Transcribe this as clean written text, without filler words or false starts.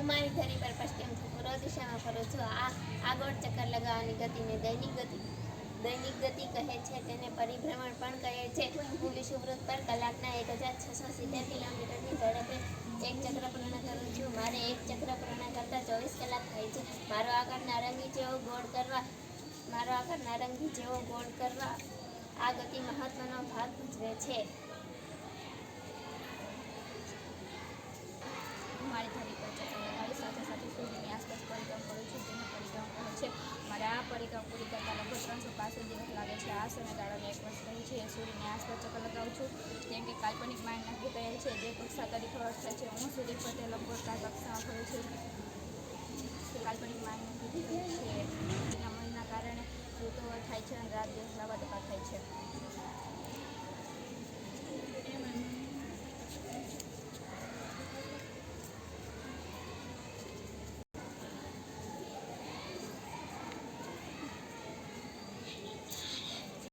મારી ધરી પર પશ્ચિમથી પૂર્વ દિશામાં ફરું છું. આ ગોળ ચક્કર લગાવવાની ગતિને દૈનિક ગતિ કહે છે. તેને પરિભ્રમણ પણ કહે છે. હું વિષુવવૃત્ત પર કલાકના 1670 કિલોમીટરની ઝડપે એક ચક્ર પૂર્ણ કરું છું. મારે એક ચક્ર પૂર્ણ કરતા 24 કલાક થાય છે. મારો આકાર નારંગી જેવો ગોળ કરવા આ ગતિ મહત્વનો ભાગ ભજવે છે. મારી ધરી પર ચક્કર લગાવી સાથે સાથે સૂર્યની આસપાસ પરિક્રમ કરું છું. તેને પરિક્રમ કહે છે. મારે આ પરિક્રમ પૂરી કરતાં લગભગ 365 દિવસ લાગે છે. આ સમયગાળાને 1 વર્ષ કહે છે. સૂર્યની આસપાસ ચક્કર લગાવું છું. જેમ કે કાલ્પનિક માઇન્ડ નક્કી કહે છે જે કક્ષા તરીકે ઓળખાય છે. હું સૂર્ય ફરતે લંબગોળકાર કક્ષામાં ફરું છું. કાલ્પનિક માઇન્ડ નક્કી કહે છે. તેના મનના કારણે ઋતુઓ થાય છે અને રાત દિવસ લાંબા ટૂંકા થાય છે.